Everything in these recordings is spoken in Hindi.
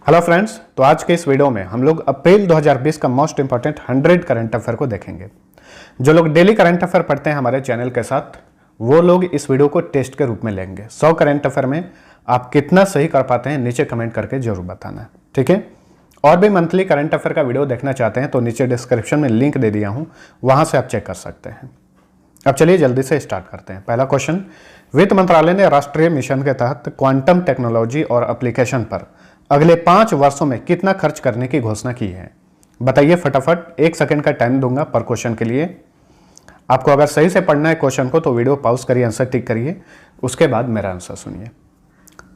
हेलो फ्रेंड्स, तो आज के इस वीडियो में हम लोग अप्रैल 2020 का मोस्ट इंपॉर्टेंट 100 करंट अफेयर को देखेंगे। जो लोग डेली करंट अफेयर पढ़ते हैं हमारे चैनल के साथ, वो लोग इस वीडियो को टेस्ट के रूप में लेंगे। 100 करंट अफेयर में आप कितना सही कर पाते हैं नीचे कमेंट करके जरूर बताना, ठीक है। और भी मंथली करंट अफेयर का वीडियो देखना चाहते हैं तो नीचे डिस्क्रिप्शन में लिंक दे दिया हूँ, वहां से आप चेक कर सकते हैं। अब चलिए जल्दी से स्टार्ट करते हैं। पहला क्वेश्चन, वित्त मंत्रालय ने राष्ट्रीय मिशन के तहत क्वांटम टेक्नोलॉजी और एप्लीकेशन पर अगले 5 वर्षों में कितना खर्च करने की घोषणा की है? बताइए फटाफट। 1 सेकंड का टाइम दूंगा पर क्वेश्चन के लिए। आपको अगर सही से पढ़ना है क्वेश्चन को तो वीडियो पॉज करिए, आंसर टिक करिए, उसके बाद मेरा आंसर सुनिए।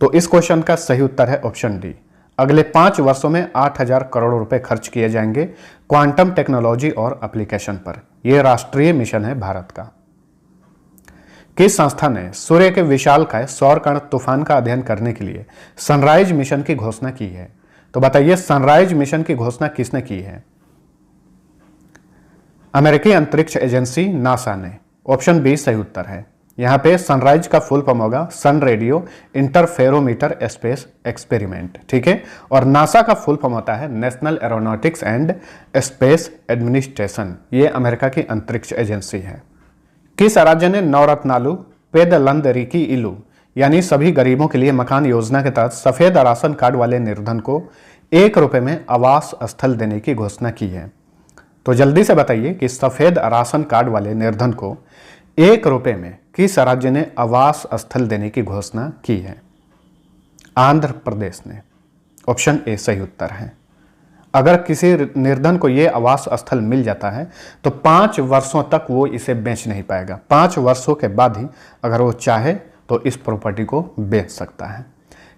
तो इस क्वेश्चन का सही उत्तर है ऑप्शन डी। अगले 5 वर्षों में 8,000 करोड़ रुपए खर्च किए जाएंगे क्वांटम टेक्नोलॉजी और एप्लीकेशन पर। यह राष्ट्रीय मिशन है भारत का। किस संस्था ने सूर्य के विशालकाय सौर कण तूफान का अध्ययन करने के लिए सनराइज मिशन की घोषणा की है? तो बताइए सनराइज मिशन की घोषणा किसने की है? अमेरिकी अंतरिक्ष एजेंसी नासा ने। ऑप्शन बी सही उत्तर है। यहां पे सनराइज का फुल फॉर्म होगा सन रेडियो इंटरफेरोमीटर स्पेस एक्सपेरिमेंट, ठीक है। और नासा का फुल फॉर्म होता है national aeronautics and space administration. ये अमेरिका की अंतरिक्ष एजेंसी है। किस राज्य ने नवरत्नालु पेदलंदरिकी इलू यानी सभी गरीबों के लिए मकान योजना के तहत सफेद राशन कार्ड वाले निर्धन को 1 रुपए में आवास स्थल देने की घोषणा की है? तो जल्दी से बताइए कि सफेद राशन कार्ड वाले निर्धन को 1 रुपए में किस राज्य ने आवास स्थल देने की घोषणा की है? आंध्र प्रदेश ने। ऑप्शन ए सही उत्तर है। अगर किसी निर्धन को यह आवास स्थल मिल जाता है तो 5 वर्षों तक वो इसे बेच नहीं पाएगा। 5 वर्षों के बाद ही अगर वो चाहे तो इस प्रॉपर्टी को बेच सकता है।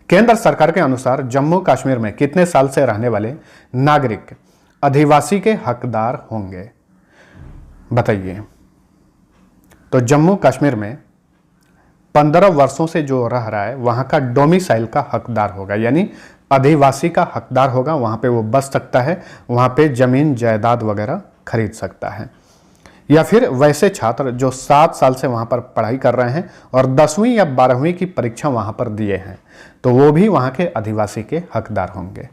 केंद्र सरकार के अनुसार जम्मू कश्मीर में कितने साल से रहने वाले नागरिक अधिवासी के हकदार होंगे? बताइए। तो जम्मू कश्मीर में 15 वर्षों से जो रह रहा है वहां का डोमिसाइल का हकदार होगा, यानी अधिवासी का हकदार होगा। वहां पे वो बस सकता है, वहां पे जमीन जायदाद वगैरह खरीद सकता है। या फिर वैसे छात्र जो 7 साल से वहां पर पढ़ाई कर रहे हैं और 10वीं या 12वीं की परीक्षा वहां पर दिए हैं तो वो भी वहां के अधिवासी के हकदार होंगे।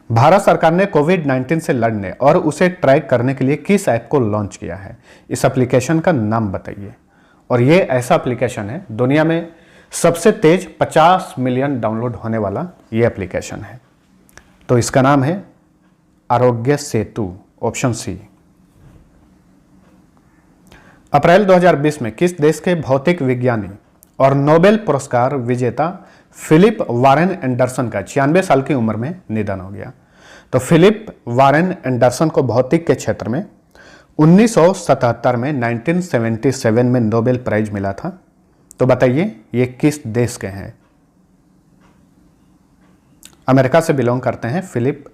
भारत सरकार ने कोविड-19 से लड़ने और उसे ट्रैक करने के लिए किस ऐप को लॉन्च किया है? इस एप्लीकेशन का नाम बताइए। और ये ऐसा एप्लीकेशन है दुनिया में सबसे तेज 50 मिलियन डाउनलोड होने वाला ये एप्लीकेशन है। तो इसका नाम है आरोग्य सेतु। Option C. अप्रैल 2020 में किस देश के भौतिक विज्ञानी और नोबेल पुरस्कार विजेता फिलिप वारेन एंडरसन का 96 साल की उम्र में निधन हो गया? तो फिलिप वारेन एंडरसन को भौतिक के क्षेत्र में 1977 में 1977 में नोबेल प्राइज मिला था। तो बताइए ये किस देश के हैं? अमेरिका से बिलोंग करते हैं फिलिप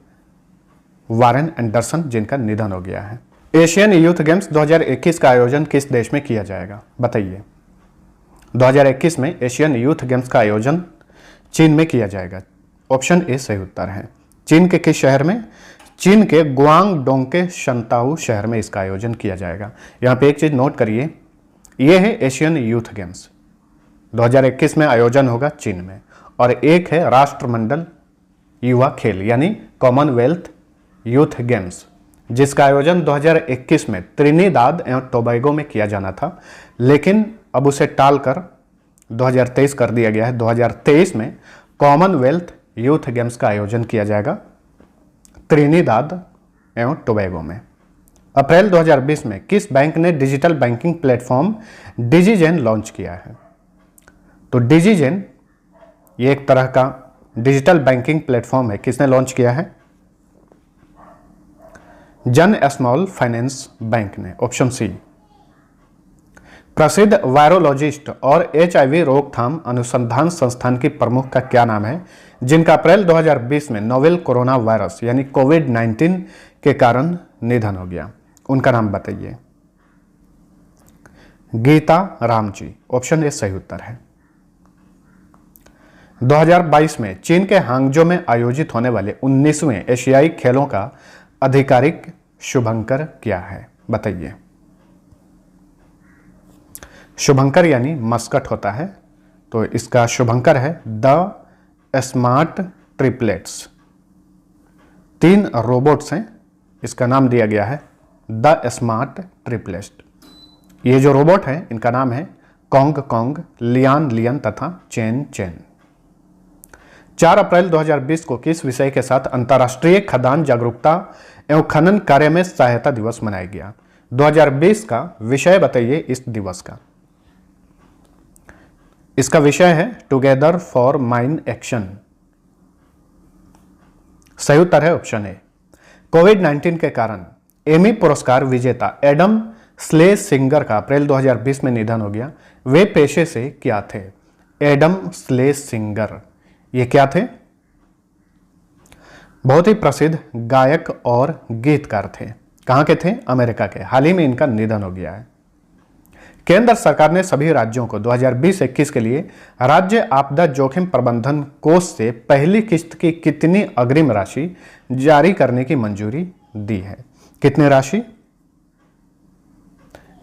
वारेन एंडरसन, जिनका निधन हो गया है। एशियन यूथ गेम्स 2021 का आयोजन किस देश में किया जाएगा? बताइए। 2021 में एशियन यूथ गेम्स का आयोजन चीन में किया जाएगा। ऑप्शन ए सही उत्तर है। चीन के किस शहर में? चीन के गुआंगडोंग के शंताऊ शहर में इसका आयोजन किया जाएगा। यहां पे एक चीज नोट करिए, यह है एशियन यूथ गेम्स 2021 में आयोजन होगा चीन में। और एक है राष्ट्रमंडल युवा खेल यानी कॉमनवेल्थ यूथ गेम्स, जिसका आयोजन 2021 में त्रिनिदाद एवं टोबैगो में किया जाना था, लेकिन अब उसे टालकर 2023 कर दिया गया है। 2023 में कॉमनवेल्थ यूथ गेम्स का आयोजन किया जाएगा त्रिनिदाद एवं टोबैगो में। अप्रैल 2020 में किस बैंक ने डिजिटल बैंकिंग प्लेटफॉर्म डिजिजेन लॉन्च किया है? तो डिजिजेन ये एक तरह का डिजिटल बैंकिंग प्लेटफॉर्म है। किसने लॉन्च किया है? जन स्मॉल फाइनेंस बैंक ने। Option C. प्रसिद्ध वायरोलॉजिस्ट और HIV रोकथाम अनुसंधान संस्थान की प्रमुख का क्या नाम है, जिनका अप्रैल 2020 में नोवेल कोरोना वायरस यानी कोविड-19 के कारण निधन हो गया? उनका नाम बताइए। गीता राम जी। ऑप्शन ए सही उत्तर है। 2022 में चीन के हांगजो में आयोजित होने वाले 19वें एशियाई खेलों का आधिकारिक शुभंकर क्या है? बताइए। शुभंकर यानी मस्कट होता है, तो इसका शुभंकर है द स्मार्ट ट्रिपलेट्स। 3 रोबोट्स हैं, इसका नाम दिया गया है द स्मार्ट ट्रिपलेट्स। ये जो रोबोट हैं इनका नाम है कॉन्ग कॉन्ग, लियान लियन तथा चेन चेन। 4 अप्रैल 2020 को किस विषय के साथ अंतर्राष्ट्रीय खदान जागरूकता एवं खनन कार्य में सहायता दिवस मनाया गया? 2020 का विषय बताइए इस दिवस का। इसका विषय है टुगेदर फॉर माइन एक्शन। सही उत्तर है ऑप्शन ए। कोविड-19 के कारण एमी पुरस्कार विजेता एडम स्लेसिंगर का अप्रैल 2020 में निधन हो गया। वे पेशे से क्या थे? एडम स्लेसिंगर ये क्या थे? बहुत ही प्रसिद्ध गायक और गीतकार थे। कहां के थे? अमेरिका के। हाल ही में इनका निधन हो गया है। केंद्र सरकार ने सभी राज्यों को 2020-21 के लिए राज्य आपदा जोखिम प्रबंधन कोष से पहली किस्त की कितनी अग्रिम राशि जारी करने की मंजूरी दी है? कितनी राशि?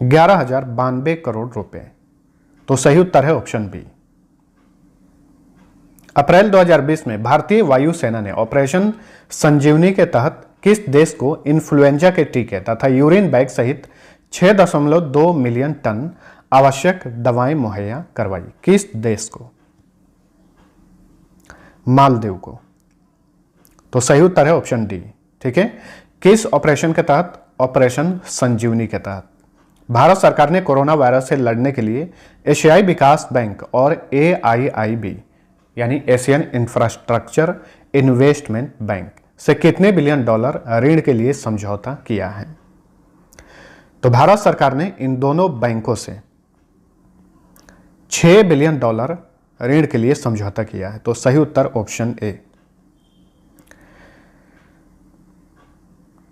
11,092 करोड़ रुपए। तो सही उत्तर है ऑप्शन बी। अप्रैल 2020 में भारतीय वायुसेना ने ऑपरेशन संजीवनी के तहत किस देश को इन्फ्लुएंजा के टीके तथा यूरिन बैग सहित 6.2 मिलियन टन आवश्यक दवाएं मुहैया करवाई? किस देश को? मालदीव को। तो सही उत्तर है ऑप्शन डी। ठीक है, किस ऑपरेशन के तहत? ऑपरेशन संजीवनी के तहत। भारत सरकार ने कोरोना वायरस से लड़ने के लिए एशियाई विकास बैंक और AIIB यानी एशियन इंफ्रास्ट्रक्चर इन्वेस्टमेंट बैंक से कितने बिलियन डॉलर ऋण के लिए समझौता किया है? तो भारत सरकार ने इन दोनों बैंकों से 6 बिलियन डॉलर ऋण के लिए समझौता किया है। तो सही उत्तर ऑप्शन ए।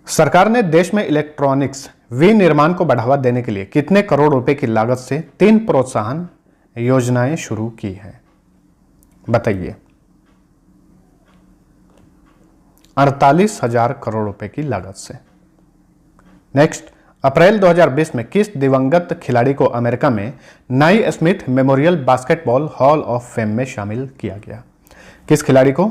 सरकार ने देश में इलेक्ट्रॉनिक्स विनिर्माण को बढ़ावा देने के लिए कितने करोड़ रुपए की लागत से 3 प्रोत्साहन योजनाएं शुरू की है? बताइए। 48,000 करोड़ रुपए की लागत से। नेक्स्ट, अप्रैल 2020 में किस दिवंगत खिलाड़ी को अमेरिका में नाई Smith memorial basketball hall of fame में शामिल किया गया? किस खिलाड़ी को?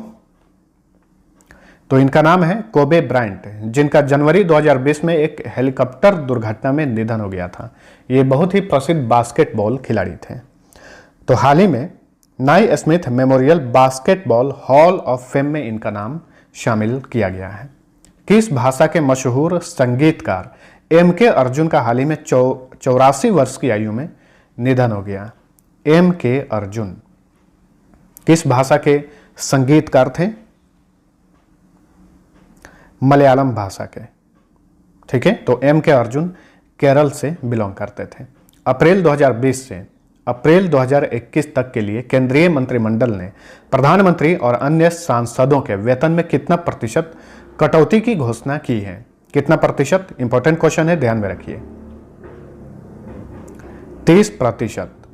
तो इनका नाम है कोबे ब्रायंट, जिनका जनवरी 2020 में एक हेलीकॉप्टर दुर्घटना में निधन हो गया था। ये बहुत ही प्रसिद्ध बास्केटबॉल खिलाड़ी थे। तो हाल ही में नाई Smith memorial basketball hall of fame में इनका नाम शामिल किया गया है। किस भाषा के मशहूर संगीतकार MK अर्जुन का हाल ही में 84 वर्ष की आयु में निधन हो गया? MK अर्जुन किस भाषा के संगीतकार थे? मलयालम भाषा के। ठीक है, तो MK अर्जुन केरल से बिलोंग करते थे। अप्रैल 2020 से अप्रैल 2021 तक के लिए केंद्रीय मंत्रिमंडल ने प्रधानमंत्री और अन्य सांसदों के वेतन में कितना प्रतिशत कटौती की घोषणा की है? कितना प्रतिशत? इंपॉर्टेंट क्वेश्चन है, ध्यान में रखिए। 30%।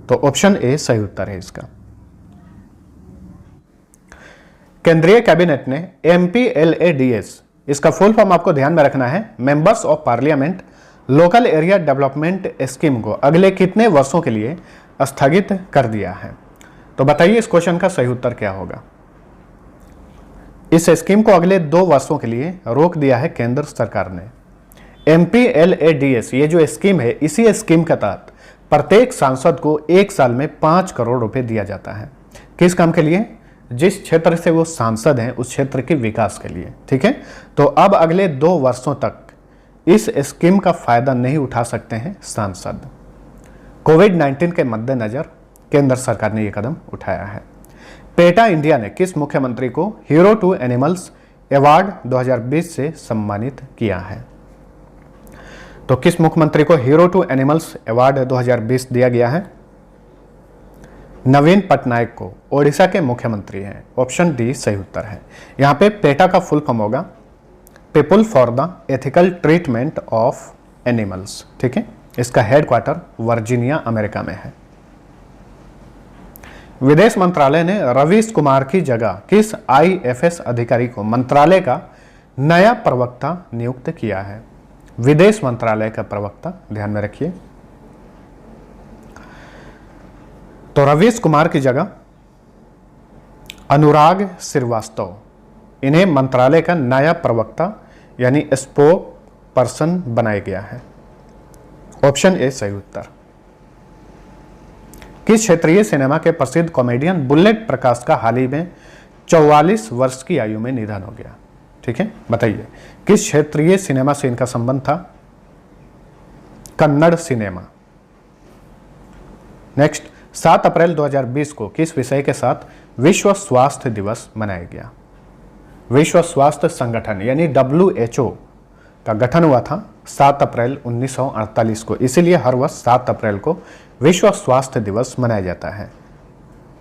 तो ऑप्शन ए सही उत्तर है इसका। केंद्रीय कैबिनेट ने MPLADS, इसका फुल फॉर्म आपको ध्यान में रखना है, members of parliament local area development scheme को अगले कितने वर्षों के लिए स्थगित कर दिया है? तो बताइए इस क्वेश्चन का सही उत्तर क्या होगा। इस स्कीम को अगले 2 वर्षों के लिए रोक दिया है केंद्र सरकार ने। MPLADS ये जो स्कीम है, इसी स्कीम के तहत प्रत्येक सांसद को 1 साल में 5 करोड़ रुपए दिया जाता है। किस काम के लिए? जिस क्षेत्र से वो सांसद हैं उस क्षेत्र के विकास के लिए। ठीक है, तो अब अगले 2 वर्षों तक इस स्कीम का फायदा नहीं उठा सकते हैं सांसद। कोविड-19 के मद्देनजर केंद्र सरकार ने यह कदम उठाया है। पेटा इंडिया ने किस मुख्यमंत्री को हीरो टू एनिमल्स अवार्ड 2020 से सम्मानित किया है? तो किस मुख्यमंत्री को हीरो टू एनिमल्स अवार्ड 2020 दिया गया है? नवीन पटनायक को, ओडिशा के मुख्यमंत्री हैं। ऑप्शन डी सही उत्तर है। यहां पे पेटा का फुल फॉर्म होगा people for the ethical treatment of animals. ठीक है, इसका हेडक्वार्टर वर्जीनिया अमेरिका में है। विदेश मंत्रालय ने रवीश कुमार की जगह किस IFS अधिकारी को मंत्रालय का नया प्रवक्ता नियुक्त किया है? विदेश मंत्रालय का प्रवक्ता, ध्यान में रखिए। तो रवीश कुमार की जगह अनुराग श्रीवास्तव, इन्हें मंत्रालय का नया प्रवक्ता यानी स्पोक पर्सन बनाया गया है। ऑप्शन ए सही उत्तर। किस क्षेत्रीय सिनेमा के प्रसिद्ध कॉमेडियन बुलेट प्रकाश का हाल ही में 44 वर्ष की आयु में निधन हो गया? ठीक है, बताइए किस क्षेत्रीय सिनेमा से इनका संबंध था? कन्नड़ सिनेमा। नेक्स्ट, 7 अप्रैल 2020 को किस विषय के साथ विश्व स्वास्थ्य दिवस मनाया गया? विश्व स्वास्थ्य संगठन यानी WHO का गठन हुआ था 7 अप्रैल 1948 को, इसीलिए हर वर्ष 7 अप्रैल को विश्व स्वास्थ्य दिवस मनाया जाता है।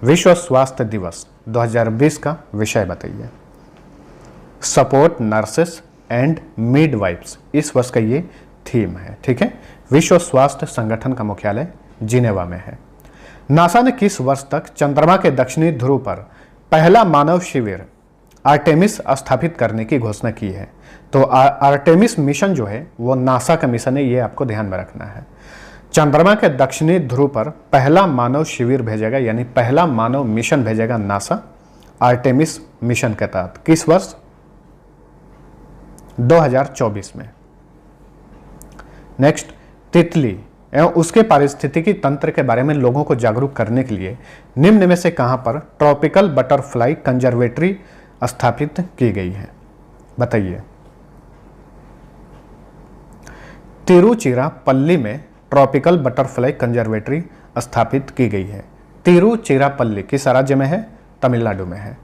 विश्व स्वास्थ्य दिवस 2020 का विषय बताइए। सपोर्ट नर्सेस एंड मिडवाइफ्स, इस वर्ष का ये थीम है। ठीक है, विश्व स्वास्थ्य संगठन का मुख्यालय जिनेवा में है। नासा ने किस वर्ष तक चंद्रमा के दक्षिणी ध्रुव पर पहला मानव शिविर आर्टेमिस स्थापित करने की घोषणा की है? तो आर्टेमिस मिशन जो है वो नासा का मिशन है, ये आपको ध्यान में रखना है। चंद्रमा के दक्षिणी ध्रुव पर पहला मानव शिविर भेजेगा यानी पहला मानव मिशन भेजेगा नासा आर्टेमिस मिशन के तहत। किस वर्ष? 2024 में। नेक्स्ट, तितली एवं उसके पारिस्थितिकी तंत्र के बारे में लोगों को जागरूक करने के लिए निम्न में से कहां पर ट्रॉपिकल बटरफ्लाई कंजर्वेटरी स्थापित की गई है? बताइए। तिरुचिरापल्ली में ट्रॉपिकल बटरफ्लाई कंजर्वेटरी स्थापित की गई है। तिरुचिरापल्ली किस राज्य में है? तमिलनाडु में है।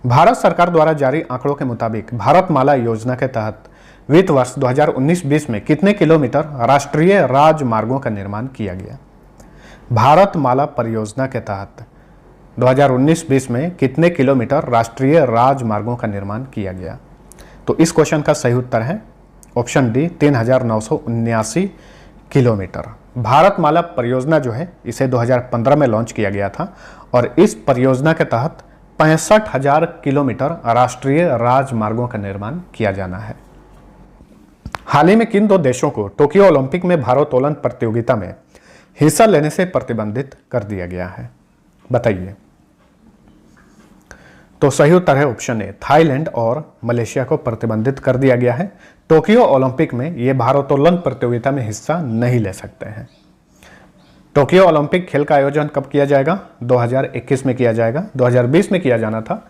भारत सरकार द्वारा जारी आंकड़ों के मुताबिक भारतमाला योजना के तहत वित्त वर्ष 2019-20 में कितने किलोमीटर राष्ट्रीय राजमार्गों का निर्माण किया गया? भारतमाला परियोजना के तहत 2019-20 में कितने किलोमीटर राष्ट्रीय राजमार्गों का निर्माण किया गया? तो इस क्वेश्चन का सही उत्तर है ऑप्शन डी, 3979 किलोमीटर। भारतमाला परियोजना जो है इसे 2015 में लॉन्च किया गया था और इस परियोजना के तहत 65,000 किलोमीटर राष्ट्रीय राजमार्गों का निर्माण किया जाना है। हाल ही में किन दो देशों को टोक्यो ओलंपिक में भारोत्तोलन प्रतियोगिता में हिस्सा लेने से प्रतिबंधित कर दिया गया है? बताइए। तो सही उत्तर है ऑप्शन ए, थाईलैंड और मलेशिया को प्रतिबंधित कर दिया गया है। टोक्यो ओलंपिक में ये भारोत्तोलन प्रतियोगिता में हिस्सा नहीं ले सकते हैं। टोक्यो ओलंपिक खेल का आयोजन कब किया जाएगा? 2021 में किया जाएगा। 2020 में किया जाना था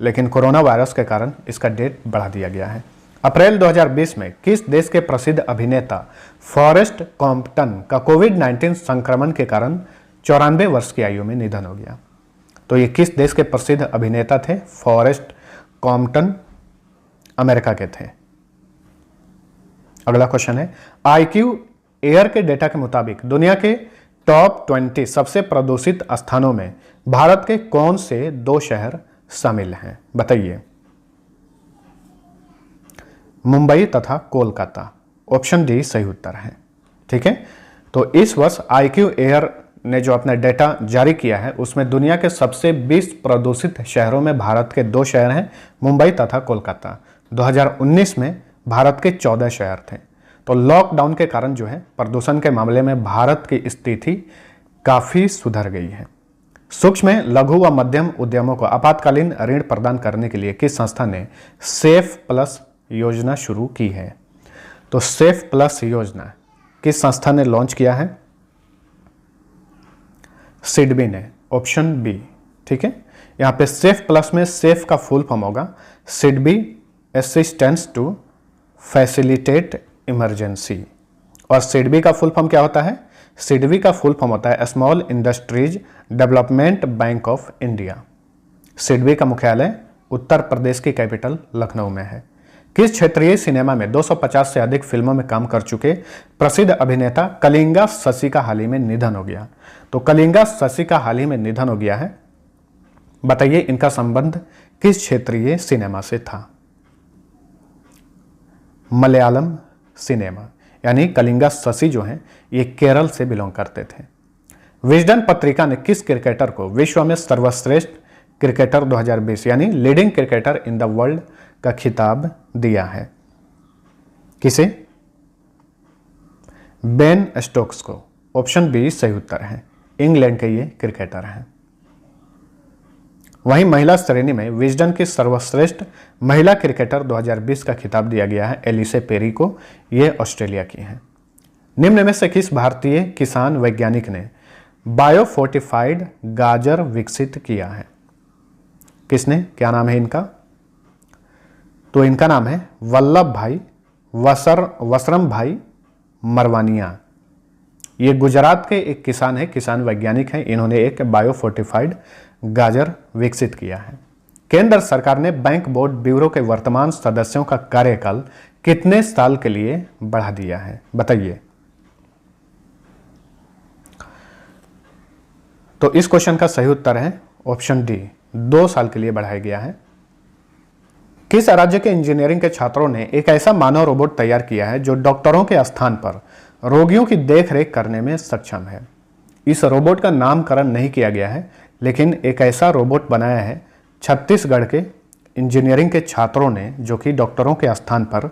लेकिन कोरोना वायरस के कारण इसका डेट बढ़ा दिया गया है। अप्रैल 2020 में किस देश के प्रसिद्ध अभिनेता फॉरेस्ट कॉम्पटन का कोविड-19 संक्रमण के कारण 94 वर्ष की आयु में निधन हो गया? तो ये किस देश के प्रसिद्ध अभिनेता थे? फॉरेस्ट कॉम्पटन अमेरिका के थे। अगला क्वेश्चन है, IQ एयर के डेटा के मुताबिक दुनिया के टॉप 20 सबसे प्रदूषित स्थानों में भारत के कौन से 2 शहर शामिल हैं? बताइए। मुंबई तथा कोलकाता। ऑप्शन डी सही उत्तर है। ठीक है, तो इस वर्ष IQ एयर ने जो अपना डेटा जारी किया है उसमें दुनिया के सबसे 20 प्रदूषित शहरों में भारत के 2 शहर हैं, मुंबई तथा कोलकाता। 2019 में भारत के 14 शहर थे। तो लॉकडाउन के कारण जो है प्रदूषण के मामले में भारत की स्थिति काफी सुधर गई है। सूक्ष्म, लघु व मध्यम उद्यमों को आपातकालीन ऋण प्रदान करने के लिए किस संस्था ने सेफ प्लस योजना शुरू की है? तो सेफ प्लस योजना किस संस्था ने लॉन्च किया है? सिडबी ने। Option B. ठीक है, यहां पे सेफ प्लस में सेफ का फुल फॉर्म होगा SIDBI assistance to facilitate emergency. और सिडबी का फुल फॉर्म क्या होता है? सिडबी का फुल फॉर्म होता है small industries development bank of India. SIDBI का मुख्यालय उत्तर प्रदेश की कैपिटल लखनऊ में है। किस क्षेत्रीय सिनेमा में 250 से अधिक फिल्मों में काम कर चुके प्रसिद्ध अभिनेता कलिंगा शशि का हाल ही में निधन हो गया? तो कलिंगा शशि का हाल ही में निधन हो गया है। बताइए इनका संबंध किस क्षेत्रीय सिनेमा से था? मलयालम सिनेमा, यानी कलिंगा शशि जो हैं ये केरल से बिलोंग करते थे। विजडन पत्रिका ने किस क्रिकेटर को विश्व में सर्वश्रेष्ठ क्रिकेटर 2020 यानी leading cricketer in the world का खिताब दिया है? किसे? बेन स्टोक्स को। ऑप्शन बी सही उत्तर है, इंग्लैंड के ये क्रिकेटर हैं। वहीं महिला श्रेणी में विजडन की सर्वश्रेष्ठ महिला क्रिकेटर 2020 का खिताब दिया गया है एलिसे पेरी को, ये ऑस्ट्रेलिया की हैं। निम्न में से किस भारतीय किसान वैज्ञानिक ने बायोफोर्टिफाइड गाजर विकसित किया है? किसने, क्या नाम है इनका? तो इनका नाम है वल्लभ भाई वसरम भाई मरवानिया। ये गुजरात के एक किसान है, किसान वैज्ञानिक हैं। इन्होंने एक बायोफोर्टिफाइड गाजर विकसित किया है। केंद्र सरकार ने बैंक बोर्ड ब्यूरो के वर्तमान सदस्यों का कार्यकाल कितने साल के लिए बढ़ा दिया है? बताइए। तो इस क्वेश्चन का सही उत्तर है ऑप्शन डी, 2 साल के लिए बढ़ाया गया है। किस राज्य के इंजीनियरिंग के छात्रों ने एक ऐसा मानव रोबोट तैयार किया है जो डॉक्टरों के स्थान पर रोगियों की देखरेख करने में सक्षम है? इस रोबोट का नामकरण नहीं किया गया है, लेकिन एक ऐसा रोबोट बनाया है छत्तीसगढ़ के इंजीनियरिंग के छात्रों ने, जो कि डॉक्टरों के स्थान पर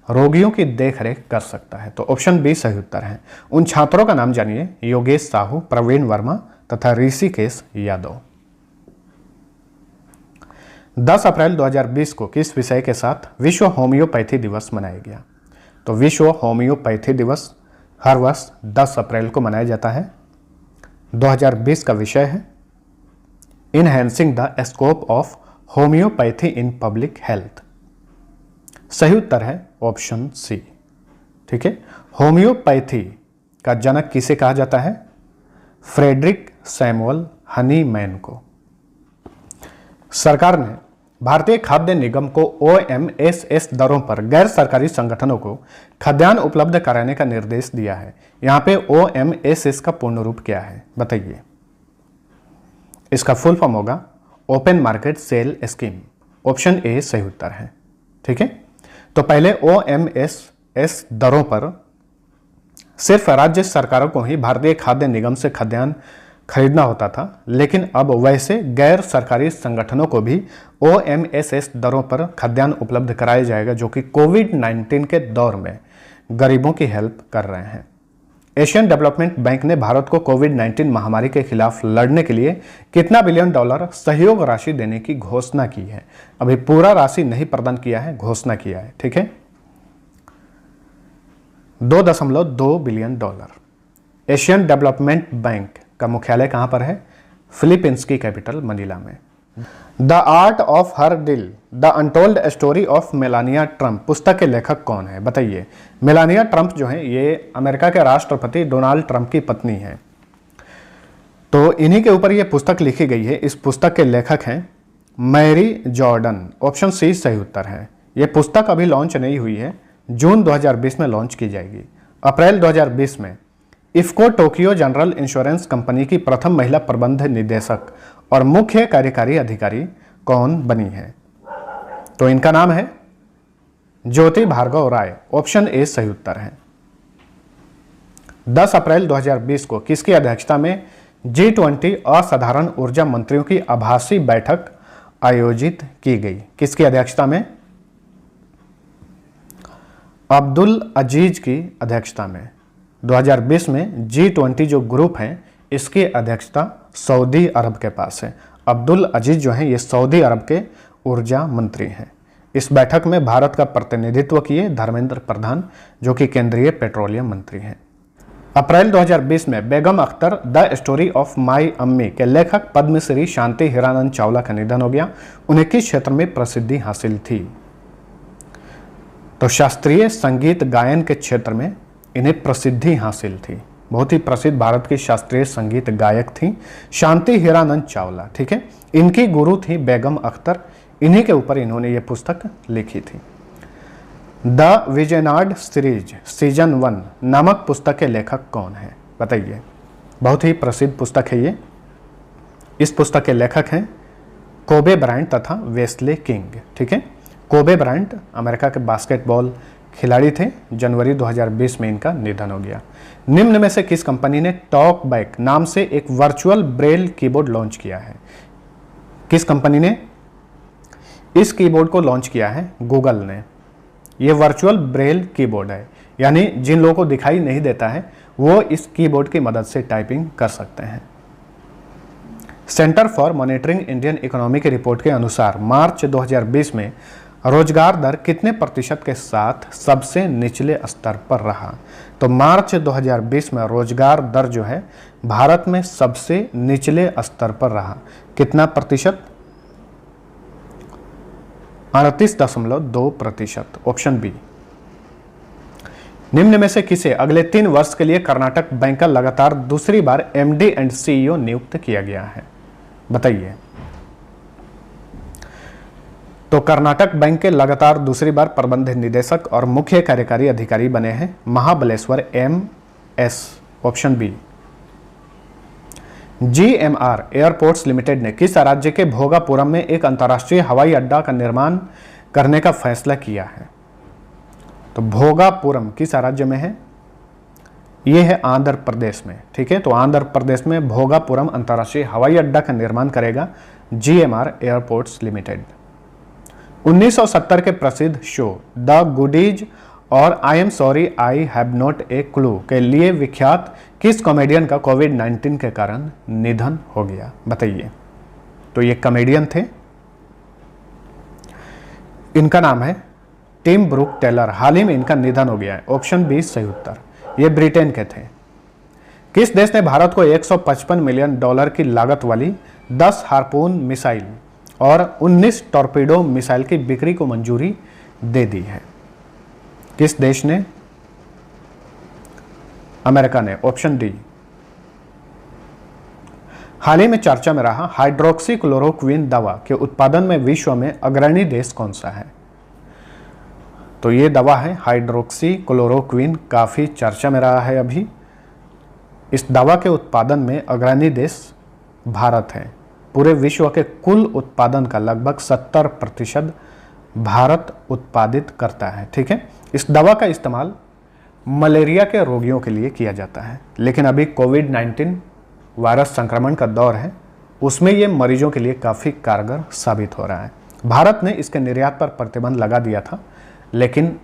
रोगियों की देखरेख कर सकता है। तो ऑप्शन बी सही उत्तर है। उन छात्रों का नाम जानिए, योगेश साहू, प्रवीण वर्मा तथा ऋषिकेश यादव। 10 अप्रैल 2020 को किस विषय के साथ विश्व होम्योपैथी दिवस मनाया गया? तो विश्व होम्योपैथी दिवस हर वर्ष 10 अप्रैल को मनाया जाता है। 2020 का विषय है enhancing the scope of homeopathy in public health. सही उत्तर है ऑप्शन सी। ठीक है, होम्योपैथी का जनक किसे कहा जाता है? फ्रेडरिक सैमुअल हनीमैन को। सरकार ने भारतीय खाद्य निगम को OMSS दरों पर गैर सरकारी संगठनों को खाद्यान्न उपलब्ध कराने का निर्देश दिया है। यहाँ पे OMSS का पूर्ण रूप क्या है? बताइए। इसका फुल फॉर्म होगा open market sale scheme. Option A सही उत्तर है। ठीक है, तो पहले OMSS दरों पर सिर्फ राज्य सरकारों को ही भारतीय खाद्य निगम से खाद्यान्न खरीदना होता था, लेकिन अब वैसे गैर सरकारी संगठनों को भी OMSS दरों पर खाद्यान्न उपलब्ध कराया जाएगा, जो कि कोविड-19 के दौर में गरीबों की हेल्प कर रहे हैं। एशियन डेवलपमेंट बैंक ने भारत को कोविड-19 महामारी के खिलाफ लड़ने के लिए कितना बिलियन डॉलर सहयोग राशि देने की घोषणा की है? अभी पूरा राशि नहीं प्रदान किया है, घोषणा किया है। ठीक है, 2.2 billion dollar. Asian development bank का मुख्यालय कहां पर है? फिलीपींस की कैपिटल मनीला में। The art of her deal, the untold story of Melania Trump पुस्तक के लेखक कौन है? बताइए। मेलानिया ट्रंप जो है ये अमेरिका के राष्ट्रपति डोनाल्ड ट्रंप की पत्नी है। तो इन्हीं के ऊपर ये पुस्तक लिखी गई है। इस पुस्तक के लेखक हैं मैरी जॉर्डन। ऑप्शन सी सही उत्तर है। ये पुस्तक अभी लॉन्च नहीं हुई है, जून 2020 में लॉन्च की जाएगी। अप्रैल 2020 में IFFCO Tokyo general insurance company की प्रथम महिला प्रबंध निदेशक और मुख्य कार्यकारी अधिकारी कौन बनी है? तो इनका नाम है ज्योति भार्गव राय। ऑप्शन ए सही उत्तर है। 10 अप्रैल 2020 को किसकी अध्यक्षता में G20 असाधारण ऊर्जा मंत्रियों की आभासी बैठक आयोजित की गई? किसकी अध्यक्षता में? अब्दुल अजीज की अध्यक्षता में। 2020 में G20 जो ग्रुप है इसकी अध्यक्षता सऊदी अरब के पास है। अब्दुल अजीज जो हैं ये सऊदी अरब के ऊर्जा मंत्री हैं। इस बैठक में भारत का प्रतिनिधित्व किए धर्मेंद्र प्रधान, जो कि केंद्रीय पेट्रोलियम मंत्री हैं। अप्रैल 2020 में Begum Akhtar the story of my Ammi के लेखक पद्मश्री शांति हीरानंद चावला का निधन हो गया। उन्हें किस क्षेत्र में प्रसिद्धि हासिल थी? तो शास्त्रीय संगीत गायन के क्षेत्र में इन्हें प्रसिद्धि हासिल थी। बहुत ही प्रसिद्ध भारत की शास्त्रीय संगीत गायक थी शांति हीरानंद चावला। ठीक है, इनकी गुरु थी बेगम अख्तर। इन्हीं के ऊपर इन्होंने ये पुस्तक लिखी थी। द विजयनाड सीरीज सीजन 1 नामक पुस्तक के लेखक कौन है? बताइए। बहुत ही प्रसिद्ध पुस्तक है ये। इस पुस्तक के लेखक हैं कोबे ब्रायंट तथा वेस्ले किंग। ठीक है, कोबे ब्रायंट अमेरिका के बास्केटबॉल खिलाड़ी थे। जनवरी 2020 में इनका निधन हो गया। निम्न में से किस कंपनी ने टॉक बैक नाम से एक वर्चुअल ब्रेल कीबोर्ड लॉन्च किया है? किस कंपनी ने इस कीबोर्ड को लॉन्च किया है? गूगल ने। यह वर्चुअल ब्रेल कीबोर्ड है, यानी जिन लोगों को दिखाई नहीं देता है वो इस कीबोर्ड की मदद से टाइपिंग कर सकते हैं। Centre for monitoring Indian economy की रिपोर्ट के अनुसार मार्च 2020 में रोजगार दर कितने प्रतिशत के साथ सबसे निचले स्तर पर रहा? तो मार्च 2020 में रोजगार दर जो है भारत में सबसे निचले स्तर पर रहा। कितना प्रतिशत? 38.2%। Option B. निम्न में से किसे अगले 3 वर्ष के लिए कर्नाटक बैंक का लगातार दूसरी बार एमडी एंड सीईओ नियुक्त किया गया है? बताइए। तो कर्नाटक बैंक के लगातार दूसरी बार प्रबंध निदेशक और मुख्य कार्यकारी अधिकारी बने हैं Mahabaleshwar M S. Option B. GMR airports limited ने किस राज्य के भोगापुरम में एक अंतर्राष्ट्रीय हवाई अड्डा का निर्माण करने का फैसला किया है? तो भोगापुरम किस राज्य में है? यह है आंध्र प्रदेश में। ठीक है, तो आंध्र प्रदेश में भोगापुरम अंतर्राष्ट्रीय हवाई अड्डा का निर्माण करेगा जीएमआर एयरपोर्ट्स लिमिटेड। 1970 के प्रसिद्ध शो द गुडीज और I am sorry I have not a clue के लिए विख्यात किस कॉमेडियन का कोविड-19 के कारण निधन हो गया? बताइए। तो ये कॉमेडियन थे, इनका नाम है टिम ब्रूक टेलर। हाल ही में इनका निधन हो गया है। ऑप्शन बी सही उत्तर। ये ब्रिटेन के थे। किस देश ने भारत को $155 मिलियन की लागत वाली 10 हार्पून मिसाइल और 19 टॉर्पीडो मिसाइल की बिक्री को मंजूरी दे दी है? किस देश ने? अमेरिका ने। Option D. हाल ही में चर्चा में रहा हाइड्रोक्सी क्लोरोक्विन दवा के उत्पादन में विश्व में अग्रणी देश कौन सा है? तो ये दवा है हाइड्रोक्सी क्लोरोक्विन, काफी चर्चा में रहा है अभी। इस दवा के उत्पादन में अग्रणी देश भारत है। पूरे विश्व के कुल उत्पादन का लगभग 70% भारत उत्पादित करता है। ठीक है, इस दवा का इस्तेमाल मलेरिया के रोगियों के लिए किया जाता है, लेकिन अभी कोविड-19 वायरस संक्रमण का दौर है, उसमें ये मरीजों के लिए काफ़ी कारगर साबित हो रहा है। भारत ने इसके निर्यात पर प्रतिबंध लगा दिया था, लेकिन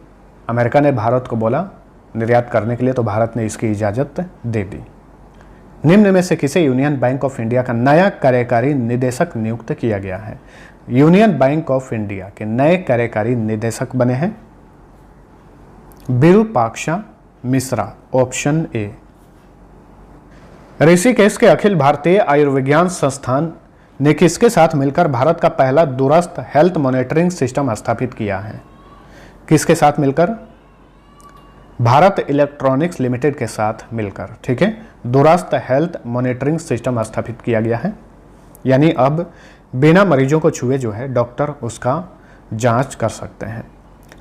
अमेरिका ने भारत को बोला निर्यात करने के लिए, तो भारत ने इसकी इजाज़त दे दी। निम्न में से किसे यूनियन बैंक ऑफ इंडिया का नया कार्यकारी निदेशक नियुक्त किया गया है? यूनियन बैंक ऑफ इंडिया के नए कार्यकारी निदेशक बने हैं विरूपाक्षा मिश्रा। Option A. ऋषिकेश के अखिल भारतीय आयुर्विज्ञान संस्थान ने किसके साथ मिलकर भारत का पहला दूरस्थ हेल्थ मॉनिटरिंग सिस्टम स्थापित किया है? किसके साथ मिलकर? भारत इलेक्ट्रॉनिक्स लिमिटेड के साथ मिलकर। ठीक है, दूरस्थ हेल्थ मॉनिटरिंग सिस्टम स्थापित किया गया है, यानी अब बिना मरीजों को छुए जो है डॉक्टर उसका जांच कर सकते हैं।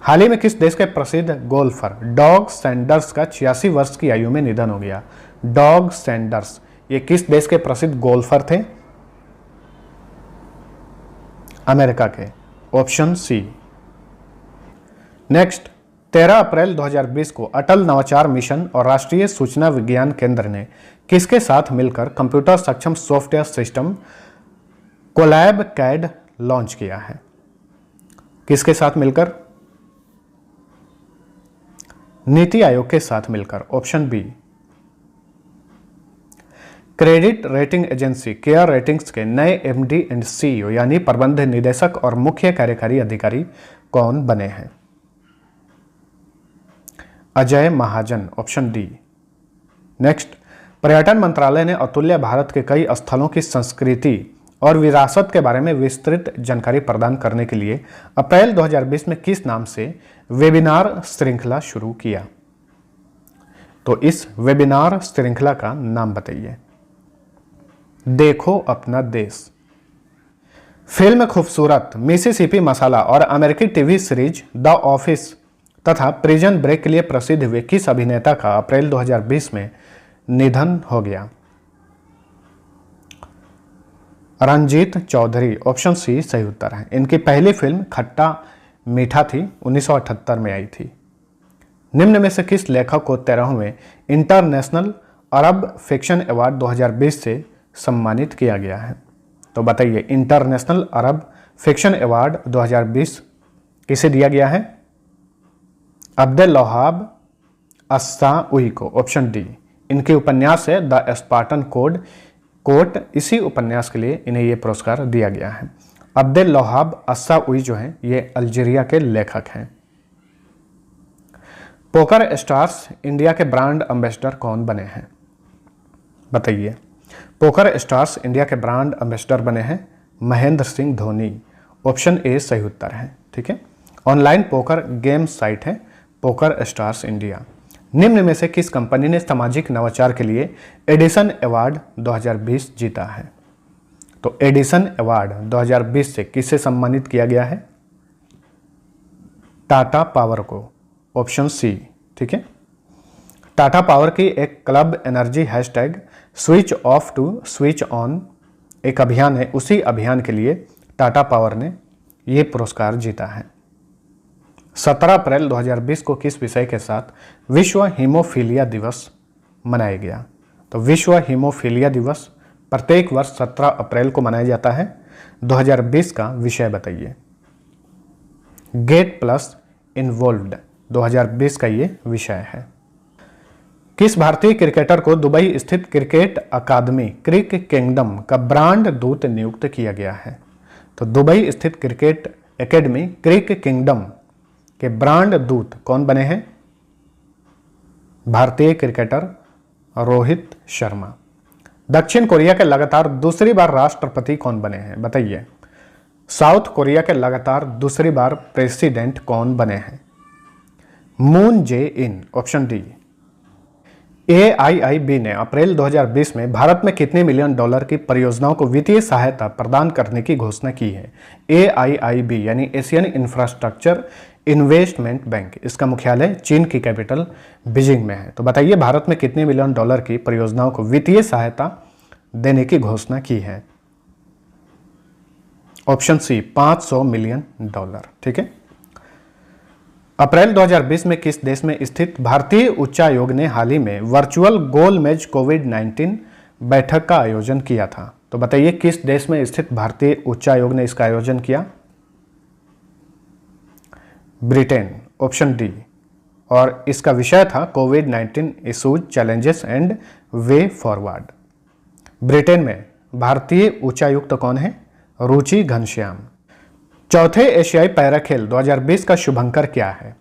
हाल ही में किस देश के प्रसिद्ध गोल्फर डॉग सैंडर्स का 86 वर्ष की आयु में निधन हो गया? डॉग सैंडर्स ये किस देश के प्रसिद्ध गोल्फर थे? अमेरिका के। Option C. नेक्स्ट, 13 अप्रैल 2020 को अटल नवाचार मिशन और राष्ट्रीय सूचना विज्ञान केंद्र ने किसके साथ मिलकर कंप्यूटर सक्षम software system collab CAD launch किया है? किसके साथ मिलकर? नीति आयोग के साथ मिलकर। Option B. Credit rating agency CARE ratings के नए एमडी एंड सीईओ यानी प्रबंध निदेशक और मुख्य कार्यकारी अधिकारी कौन बने हैं? Ajay Mahajan. Option D. Next, पर्यटन मंत्रालय ने अतुल्य भारत के कई स्थलों की संस्कृति और विरासत के बारे में विस्तृत जानकारी प्रदान करने के लिए अप्रैल 2020 में किस नाम से वेबिनार श्रृंखला शुरू किया? तो इस वेबिनार श्रृंखला का नाम बताइए। देखो अपना देश। फिल्म खूबसूरत, मिसिसिपी मसाला और अमेरिकी टीवी सीरीज द ऑफिस तथा प्रिजन ब्रेक के लिए प्रसिद्ध हुए किस अभिनेता का अप्रैल 2020 में निधन हो गया? रंजीत चौधरी। ऑप्शन सी सही उत्तर है। इनकी पहली फिल्म खट्टा मीठा थी, 1978 में आई थी। निम्न में से किस लेखक को 13वें इंटरनेशनल अरब फिक्शन अवार्ड 2020 से सम्मानित किया गया है? तो बताइए, इंटरनेशनल अरब फिक्शन अवार्ड 2020 किसे दिया गया है? अब्दुल वहाब अस्साउई को। Option D. इनके उपन्यास है द स्पार्टन कोड, कोट, इसी उपन्यास के लिए इन्हें ये पुरस्कार दिया गया है। अब्देल वहाब अस्साउई जो हैं ये अल्जीरिया के लेखक हैं। पोकर स्टार्स इंडिया के ब्रांड एम्बेसडर कौन बने हैं? बताइए। पोकर स्टार्स इंडिया के ब्रांड एम्बेसडर बने हैं महेंद्र सिंह धोनी। ऑप्शन ए सही उत्तर है। ठीक है। ऑनलाइन पोकर गेम साइट है पोकर स्टार्स इंडिया। निम्न में से किस कंपनी ने सामाजिक नवाचार के लिए एडिसन अवार्ड 2020 जीता है? तो एडिसन अवार्ड 2020 से किसे सम्मानित किया गया है? टाटा पावर को। Option C. ठीक है। टाटा पावर की एक club energy hashtag switch off to switch on एक अभियान है, उसी अभियान के लिए टाटा पावर ने यह पुरस्कार जीता है। 17 अप्रैल 2020 को किस विषय के साथ विश्व हीमोफीलिया दिवस मनाया गया? तो विश्व हीमोफीलिया दिवस प्रत्येक वर्ष 17 अप्रैल को मनाया जाता है। 2020 का विषय बताइए। गेट प्लस इन्वॉल्व्ड 2020 का ये विषय है। किस भारतीय क्रिकेटर को दुबई स्थित क्रिकेट अकादमी क्रिक किंगडम का ब्रांड दूत नियुक्त किया गया है? तो दुबई स्थित क्रिकेट एकेडमी क्रिक किंगडम के ब्रांड दूत कौन बने हैं? भारतीय क्रिकेटर रोहित शर्मा। दक्षिण कोरिया के लगातार दूसरी बार राष्ट्रपति कौन बने हैं? बताइए। साउथ कोरिया के लगातार दूसरी बार प्रेसिडेंट कौन बने हैं? Moon Jae in. Option D. AIIB ने अप्रैल 2020 में भारत में कितने मिलियन डॉलर की परियोजनाओं को वित्तीय सहायता प्रदान करने की घोषणा की है? AIIB यानी एशियन इंफ्रास्ट्रक्चर इन्वेस्टमेंट बैंक, इसका मुख्यालय चीन की कैपिटल बीजिंग में है। तो बताइए भारत में कितने मिलियन डॉलर की परियोजनाओं को वित्तीय सहायता देने की घोषणा की है? Option C 500 million dollar. ठीक है। अप्रैल 2020 में किस देश में स्थित भारतीय उच्चायोग ने हाल ही में वर्चुअल गोलमेज कोविड-19 बैठक का आयोजन किया था? तो बताइए किस देश में स्थित भारतीय उच्चायोग ने इसका आयोजन किया? ब्रिटेन। Option D. और इसका विषय था कोविड-19 issues, challenges and way forward. Britain में भारतीय उच्चायुक्त कौन है? रुचि घनश्याम। चौथे एशियाई पैरा खेल 2020 का शुभंकर क्या है?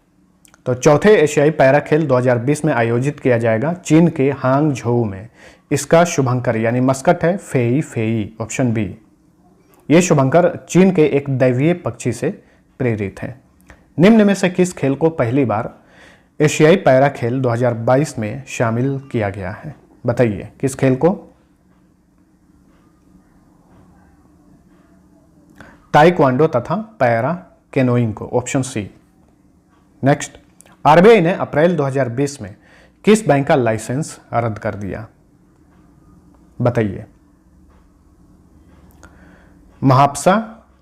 तो चौथे एशियाई पैरा खेल 2020 में आयोजित किया जाएगा चीन के हांगझोउ में। इसका शुभंकर यानी मस्कट है फेई फेई। Option B. ये शुभंकर चीन के एक दैवीय पक्षी से प्रेरित है। निम्न में से किस खेल को पहली बार एशियाई पैरा खेल 2022 में शामिल किया गया है? बताइए किस खेल को? ताइक्वांडो तथा पैरा कैनोइंग को। Option C. नेक्स्ट। आरबीआई ने अप्रैल 2020 में किस बैंक का लाइसेंस रद्द कर दिया? बताइए। Mapusa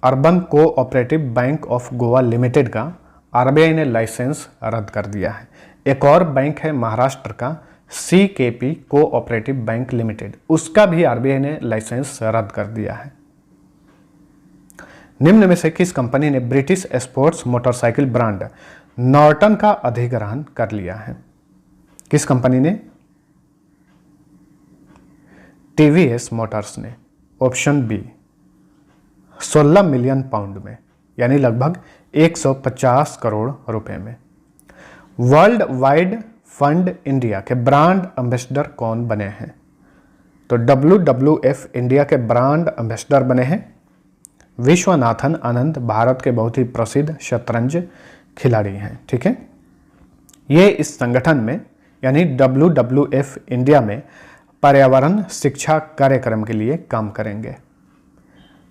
urban cooperative bank of Goa limited का आरबीआई ने लाइसेंस रद्द कर दिया है। एक और बैंक है महाराष्ट्र का CKP कोऑपरेटिव बैंक लिमिटेड, उसका भी आरबीआई ने लाइसेंस रद्द कर दिया है। निम्न में से किस कंपनी ने British sports motorcycle brand Norton का अधिग्रहण कर लिया है? किस कंपनी ने? TVS मोटर्स ने। Option B. 16 मिलियन पाउंड में यानी लगभग 150 करोड़ रुपए में। वर्ल्ड वाइड फंड इंडिया के ब्रांड एम्बेसडर कौन बने हैं? तो WWF इंडिया के ब्रांड एम्बेसडर बने हैं विश्वनाथन आनंद, भारत के बहुत ही प्रसिद्ध शतरंज खिलाड़ी हैं। ठीक है। ये इस संगठन में यानी WWF इंडिया में पर्यावरण शिक्षा कार्यक्रम के लिए काम करेंगे।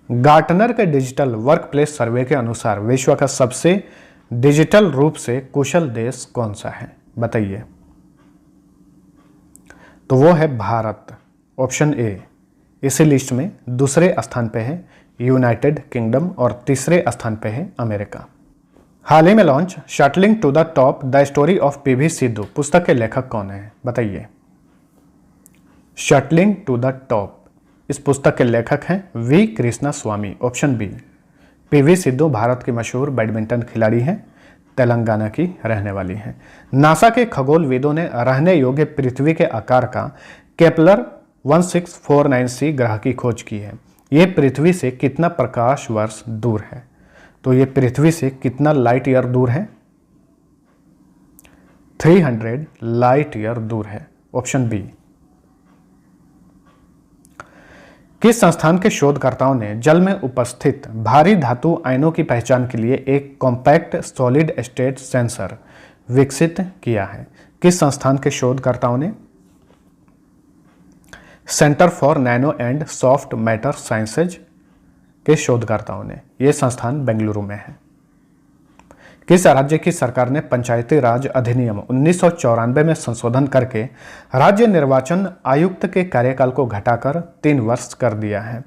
गार्टनर के डिजिटल वर्कप्लेस सर्वे के अनुसार विश्व का सबसे डिजिटल रूप से कुशल देश कौन सा है? बताइए। तो वो है भारत। Option A. इसी लिस्ट में दूसरे स्थान पे है यूनाइटेड किंगडम और तीसरे स्थान पे है अमेरिका। हाल ही में launch shuttling to the top the story of PV Sindhu पुस्तक के लेखक कौन है? बताइए। शटलिंग टू द टॉप, इस पुस्तक के लेखक हैं V Krishnaswamy. Option B. PV Sindhu Bharat की मशहूर बैडमिंटन खिलाड़ी हैं, तेलंगाना की रहने वाली हैं। नासा के खगोलविदों ने रहने योग्य पृथ्वी के आकार का केपलर 1649c ग्रह की खोज की है। ये पृथ्वी से कितना प्रकाश वर्ष दूर है? तो ये पृथ्वी से कितना लाइट ईयर दूर है? 300 लाइट ईयर दूर है, ऑप्शन बी। किस संस्थान के शोधकर्ताओं ने जल में उपस्थित भारी धातु आयनों की पहचान के लिए एक कॉम्पैक्ट सॉलिड स्टेट सेंसर विकसित किया है? किस संस्थान के शोधकर्ताओं ने? Centre for nano and soft matter sciences के शोधकर्ताओं ने। यह संस्थान बेंगलुरु में है। किस राज्य की सरकार ने पंचायती राज अधिनियम 1994 में संशोधन करके राज्य निर्वाचन आयुक्त के कार्यकाल को घटाकर 3 वर्ष कर दिया है?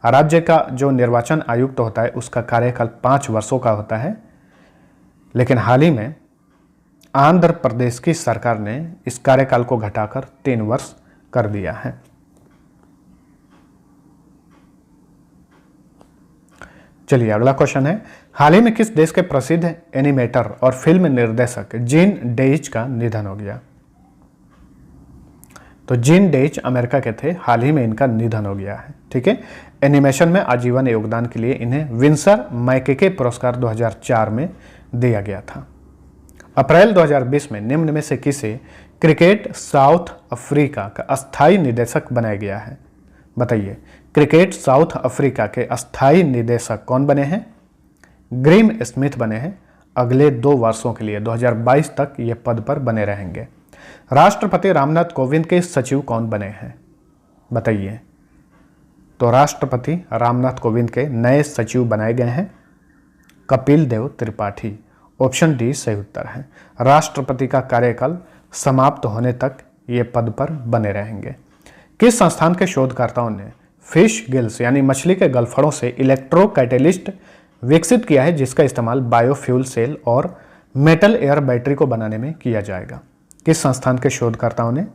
राज्य का जो निर्वाचन आयुक्त होता है उसका कार्यकाल 5 वर्षों का होता है, लेकिन हाल ही में आंध्र प्रदेश की सरकार ने इस कार्यकाल को घटाकर 3 वर्ष कर दिया है। चलिए अगला क्वेश्चन है, हाल ही में किस देश के प्रसिद्ध एनिमेटर और फिल्म निर्देशक जीन डेइच का निधन हो गया? तो जीन डेइच अमेरिका के थे, हाल ही में इनका निधन हो गया है। ठीक है, एनिमेशन में आजीवन योगदान के लिए इन्हें विंसर मैकेके पुरस्कार 2004 में दिया गया था। अप्रैल 2020 में निम्न में से किसे क्रिकेट साउथ अफ्रीका का अस्थायी निदेशक बनाया गया है? बताइए, क्रिकेट साउथ अफ्रीका के अस्थायी निदेशक कौन बने हैं? ग्रीम स्मिथ बने हैं। अगले 2 वर्षों के लिए 2022 तक ये पद पर बने रहेंगे। राष्ट्रपति रामनाथ कोविंद के सचिव कौन बने हैं? बताइए। तो राष्ट्रपति रामनाथ कोविंद के नए सचिव बनाए गए हैं कपिल देव त्रिपाठी। ऑप्शन डी सही उत्तर है। राष्ट्रपति का कार्यकाल समाप्त होने तक ये पद पर बने रहेंगे। किस संस्थान के शोधकर्ताओं ने फिश गिल्स यानी मछली के गलफड़ों से इलेक्ट्रो कैटेलिस्ट विकसित किया है, जिसका इस्तेमाल बायोफ्यूल सेल और मेटल एयर बैटरी को बनाने में किया जाएगा? किस संस्थान के शोधकर्ताओं ने?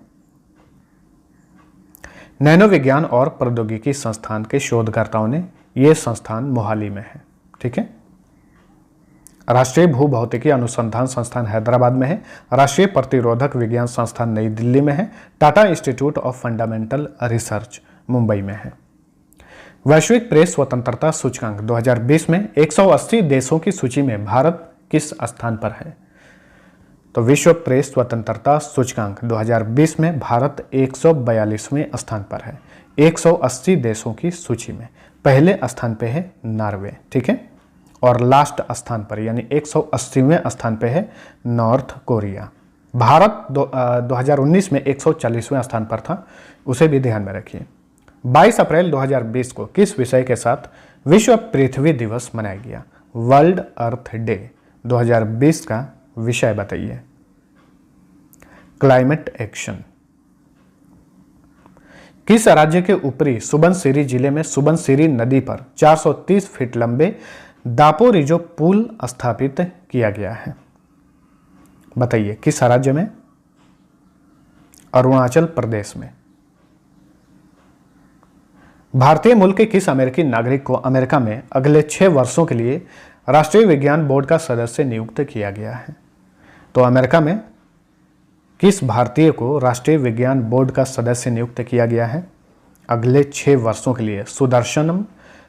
नैनो विज्ञान और प्रौद्योगिकी संस्थान के शोधकर्ताओं ने। यह संस्थान मोहाली में है। ठीक है, राष्ट्रीय भूभौतिकी अनुसंधान संस्थान हैदराबाद में है। राष्ट्रीय प्रतिरोधक विज्ञान संस्थान नई दिल्ली में है। Tata institute of fundamental research Mumbai में है। वैश्विक प्रेस स्वतंत्रता सूचकांक 2020 में 180 देशों की सूची में भारत किस स्थान पर है? तो विश्व प्रेस स्वतंत्रता सूचकांक 2020 में भारत 142वें स्थान पर है। 180 देशों की सूची में पहले स्थान पे है नॉर्वे। ठीक है, और लास्ट स्थान पर यानी 180वें स्थान पे है नॉर्थ कोरिया। भारत 2019 में 140वें स्थान पर था, उसे भी ध्यान में रखिए। 22 अप्रैल 2020 को किस विषय के साथ विश्व पृथ्वी दिवस मनाया गया? वर्ल्ड अर्थ डे 2020 का विषय बताइए। Climate action. किस राज्य के ऊपरी सुबनसिरी जिले में सुबनसिरी नदी पर 430 फीट लंबे दापोरिजो पुल स्थापित किया गया है? बताइए, किस राज्य में? अरुणाचल प्रदेश में। भारतीय मूल के किस अमेरिकी नागरिक को अमेरिका में अगले 6 वर्षों के लिए राष्ट्रीय विज्ञान बोर्ड का सदस्य नियुक्त किया गया है? तो अमेरिका में किस भारतीय को राष्ट्रीय विज्ञान बोर्ड का सदस्य नियुक्त किया गया है अगले 6 वर्षों के लिए?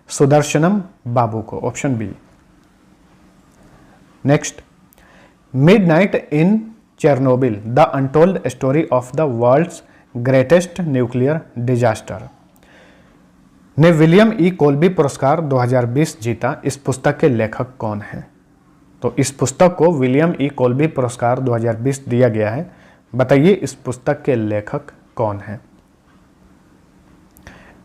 सुदर्शनम बाबू को। Option B. Next, midnight in Chernobyl the untold story of the world's greatest nuclear disaster ने विलियम ई कोल्बी पुरस्कार 2020 जीता। इस पुस्तक के लेखक कौन हैं? तो इस पुस्तक को विलियम ई कोल्बी पुरस्कार 2020 दिया गया है। बताइए, इस पुस्तक के लेखक कौन हैं?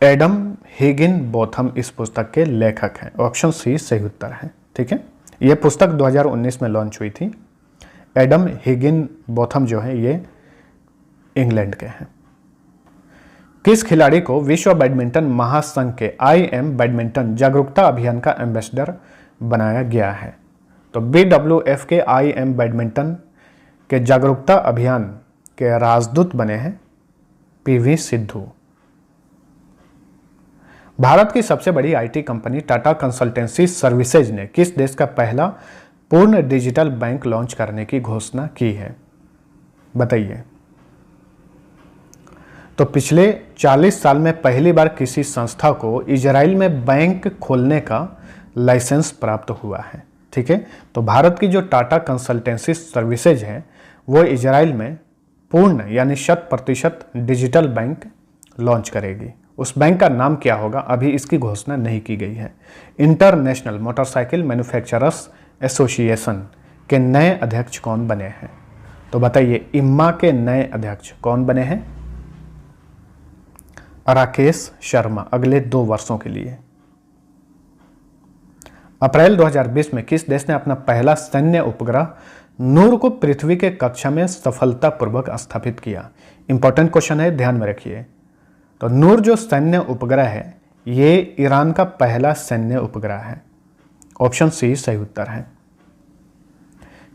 एडम हिगिन बोथम इस पुस्तक के लेखक हैं। ऑप्शन सी सही उत्तर है। ठीक है, यह पुस्तक 2019 में लॉन्च हुई थी। एडम हिगिन बोथम जो है ये इंग्लैंड के हैं। किस खिलाड़ी को विश्व बैडमिंटन महासंघ के IM बैडमिंटन जागरूकता अभियान का एम्बेसडर बनाया गया है? तो BWF के IM बैडमिंटन के जागरूकता अभियान के राजदूत बने हैं PV सिद्धू। भारत की सबसे बड़ी IT company Tata consultancy services ने किस देश का पहला पूर्ण डिजिटल बैंक लॉन्च करने की घोषणा की है? बताइए। तो तो पिछले 40 साल में पहली बार किसी संस्था को इजराइल में बैंक खोलने का लाइसेंस प्राप्त हुआ है। ठीक है, तो भारत की जो टाटा कंसल्टेंसी सर्विसेज है वो इजराइल में पूर्ण यानी 100% डिजिटल बैंक लॉन्च करेगी। उस बैंक का नाम क्या होगा अभी इसकी घोषणा नहीं की गई है। इंटरनेशनल मोटरसाइकिल मैन्युफैक्चरर्स एसोसिएशन के नए अध्यक्ष कौन बने हैं? तो बताइए, इम्मा के नए अध्यक्ष कौन बने हैं? राकेश शर्मा, अगले 2 वर्षों के लिए। अप्रैल 2020 में किस देश ने अपना पहला सैन्य उपग्रह नूर को पृथ्वी के कक्षा में सफलतापूर्वक स्थापित किया? इंपॉर्टेंट क्वेश्चन है, ध्यान में रखिए। तो नूर जो सैन्य उपग्रह है ये ईरान का पहला सैन्य उपग्रह है। ऑप्शन सी सही उत्तर है।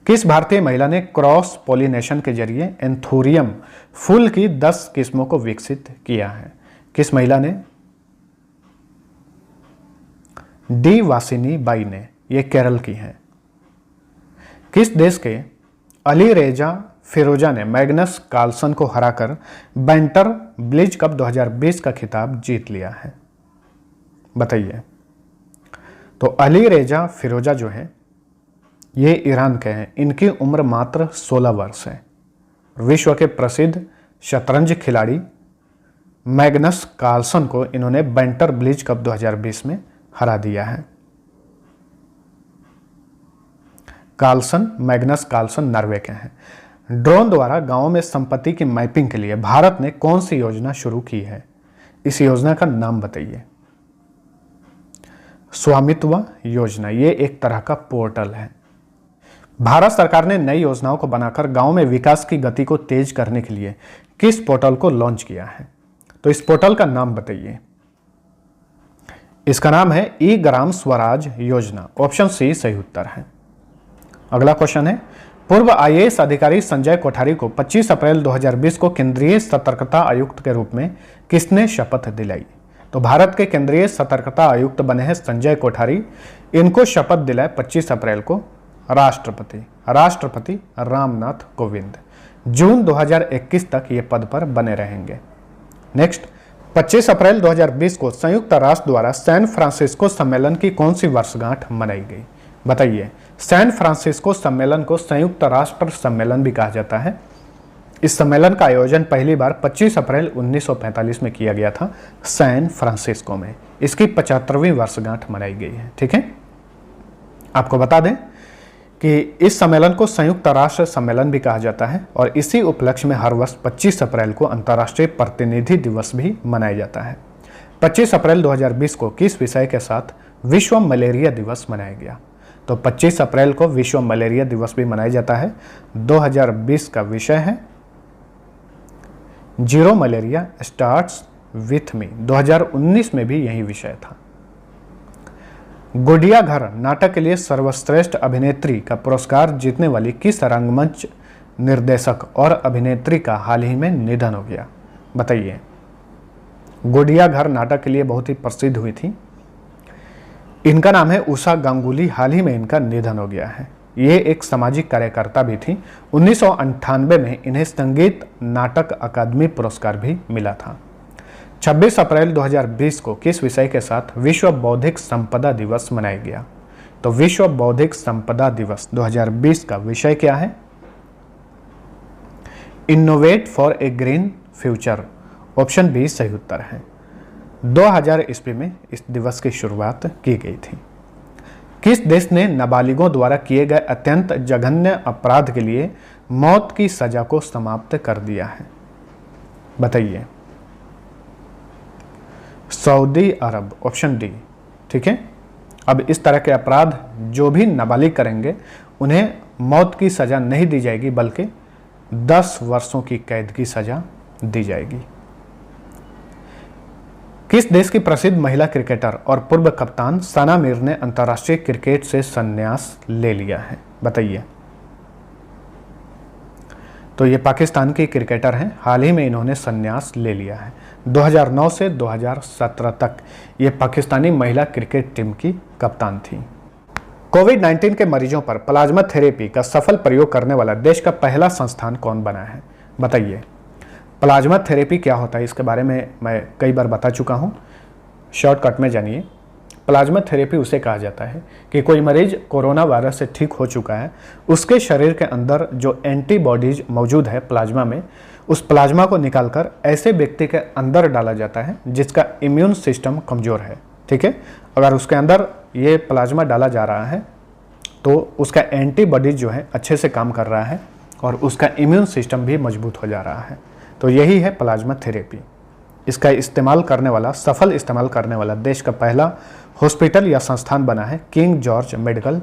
किस भारतीय महिला ने क्रॉस पॉलिनेशन के जरिए एंथोरियम फूल की 10 किस्मों को विकसित किया है? किस महिला ने? डी वासिनी बाई ने, ये केरल की हैं। किस देश के अली रेजा फिरोजा ने मैग्नस कार्लसन को हराकर बैंटर ब्लिज कप 2020 का खिताब जीत लिया है? बताइए। तो अली रेजा फिरोजा जो है ये ईरान के हैं, इनकी उम्र मात्र 16 वर्ष है। विश्व के प्रसिद्ध शतरंज खिलाड़ी मैग्नस कार्लसन को इन्होंने बैंटर ब्लिज कप 2020 में हरा दिया है। मैग्नस कार्लसन नॉर्वे के हैं। ड्रोन द्वारा गांवों में संपत्ति की मैपिंग के लिए भारत ने कौन सी योजना शुरू की है? इस योजना का नाम बताइए। स्वामित्व योजना, ये एक तरह का पोर्टल है। भारत सरकार ने नई योजनाओं को बनाकर गांव में विकास की गति को तेज करने के लिए किस पोर्टल को लॉन्च किया है? तो इस पोर्टल का नाम बताइए। इसका नाम है ई ग्राम स्वराज योजना। ऑप्शन सी सही उत्तर है। अगला क्वेश्चन है, पूर्व आईएएस अधिकारी संजय कोठारी को 25 अप्रैल 2020 को केंद्रीय सतर्कता आयुक्त के रूप में किसने शपथ दिलाई? तो भारत के केंद्रीय सतर्कता आयुक्त बने हैं संजय कोठारी। इनको शपथ दिलाए 25 अप्रैल को राष्ट्रपति रामनाथ कोविंद। जून 2021 तक ये पद पर बने रहेंगे। नेक्स्ट, 25 अप्रैल 2020 को संयुक्त राष्ट्र द्वारा सैन फ्रांसिस्को सम्मेलन की कौन सी वर्षगांठ मनाई गई? बताइए। सैन फ्रांसिस्को सम्मेलन को संयुक्त राष्ट्र सम्मेलन भी कहा जाता है। इस सम्मेलन का आयोजन पहली बार 25 अप्रैल 1945 में किया गया था सैन फ्रांसिस्को में। इसकी 75वीं वर्षगांठ मनाई गई है। ठीक है, आपको बता दें कि इस सम्मेलन को संयुक्त राष्ट्र सम्मेलन भी कहा जाता है और इसी उपलक्ष्य में हर वर्ष 25 अप्रैल को अंतर्राष्ट्रीय प्रतिनिधि दिवस भी मनाया जाता है। 25 अप्रैल 2020 को किस विषय के साथ विश्व मलेरिया दिवस मनाया गया? तो 25 अप्रैल को विश्व मलेरिया दिवस भी मनाया जाता है। 2020 का विषय है zero malaria starts with me. 2019 में भी यही विषय था। गुड़िया घर नाटक के लिए सर्वश्रेष्ठ अभिनेत्री का पुरस्कार जीतने वाली किस रंगमंच निर्देशक और अभिनेत्री का हाल ही में निधन हो गया? बताइए। गुड़िया घर नाटक के लिए बहुत ही प्रसिद्ध हुई थी। इनका नाम है उषा गांगुली। हाल ही में इनका निधन हो गया है। ये एक सामाजिक कार्यकर्ता भी थी। 1998 में इन्हें संगीत नाटक अकादमी पुरस्कार भी मिला था। 26 अप्रैल 2020 को किस विषय के साथ विश्व बौद्धिक संपदा दिवस मनाया गया? तो विश्व बौद्धिक संपदा दिवस 2020 का विषय क्या है? Innovate for a green future. Option B सही उत्तर है। 2000 ईस्वी में इस दिवस की शुरुआत की गई थी। किस देश ने नाबालिगों द्वारा किए गए अत्यंत जघन्य अपराध के लिए मौत की सजा को समाप्त कर दिया है? बताइए। Saudi Arab. Option D. ठीक है, अब इस तरह के अपराध जो भी नाबालिग करेंगे उन्हें मौत की सजा नहीं दी जाएगी बल्कि 10 वर्षों की कैद की सजा दी जाएगी। किस देश की प्रसिद्ध महिला क्रिकेटर और पूर्व कप्तान सना मीर ने अंतर्राष्ट्रीय क्रिकेट से संन्यास ले लिया है? बताइए। तो ये पाकिस्तान की क्रिकेटर हैं। हाल ही में इन्होंने संन्यास ले लिया है। 2009 से 2017 तक ये पाकिस्तानी महिला क्रिकेट टीम की कप्तान थी। कोविड-19 के मरीजों पर प्लाज्मा थेरेपी का सफल प्रयोग करने वाला देश का पहला संस्थान कौन बना है? बताइए। प्लाज्मा थेरेपी क्या होता है इसके बारे में मैं कई बार बता चुका हूँ, शॉर्टकट में जानिए। प्लाज्मा थेरेपी उसे कहा जाता है कि कोई मरीज कोरोना वायरस से ठीक हो चुका है, उसके शरीर के अंदर जो एंटीबॉडीज मौजूद है प्लाज्मा में, उस प्लाज्मा को निकालकर ऐसे व्यक्ति के अंदर डाला जाता है जिसका इम्यून सिस्टम कमज़ोर है। ठीक है, अगर उसके अंदर ये प्लाज्मा डाला जा रहा है तो उसका एंटीबॉडीज जो है अच्छे से काम कर रहा है और उसका इम्यून सिस्टम भी मजबूत हो जा रहा है। तो यही है प्लाज्मा थेरेपी। इसका इस्तेमाल करने वाला, सफल इस्तेमाल करने वाला देश का पहला हॉस्पिटल या संस्थान बना है किंग जॉर्ज मेडिकल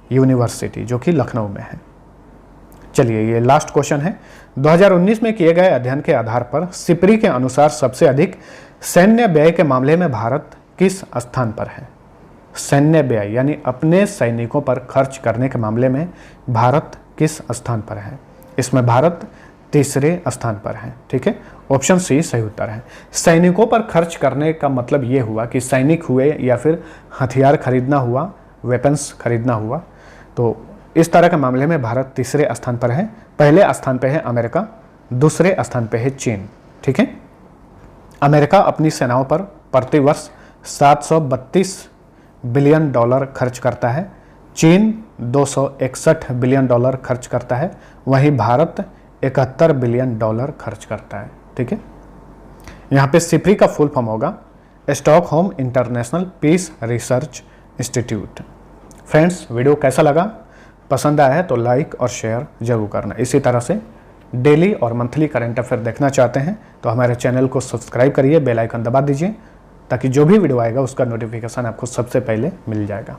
यूनिवर्सिटी, जो कि लखनऊ में है। चलिए, ये लास्ट क्वेश्चन है। 2019 में किए गए अध्ययन के आधार पर सिपरी के अनुसार सबसे अधिक सैन्य व्यय के मामले में भारत किस स्थान पर है? सैन्य व्यय यानी अपने सैनिकों पर खर्च करने के मामले में भारत किस स्थान पर है? इसमें भारत तीसरे स्थान पर है। ठीक है, ऑप्शन सी सही उत्तर है। सैनिकों पर खर्च करने का मतलब ये हुआ कि सैनिक हुए या फिर हथियार खरीदना हुआ, वेपन्स खरीदना हुआ, तो इस तरह के मामले में भारत तीसरे स्थान पर है। पहले स्थान पर है अमेरिका, दूसरे स्थान पर है चीन। ठीक है, अमेरिका अपनी सेनाओं पर प्रतिवर्ष 732 बिलियन डॉलर खर्च करता है, चीन 261 बिलियन डॉलर खर्च करता है, वहीं भारत 71 बिलियन डॉलर खर्च करता है। ठीक है, यहाँ पे सिपरी का फुल फॉर्म होगा Stockholm International Peace Research Institute. Friends, video कैसा लगा? पसंद आया है तो लाइक और शेयर जरूर करना। इसी तरह से डेली और मंथली करंट अफेयर देखना चाहते हैं तो हमारे चैनल को सब्सक्राइब करिए, बेल आइकन दबा दीजिए ताकि जो भी वीडियो आएगा उसका नोटिफिकेशन आपको सबसे पहले मिल जाएगा।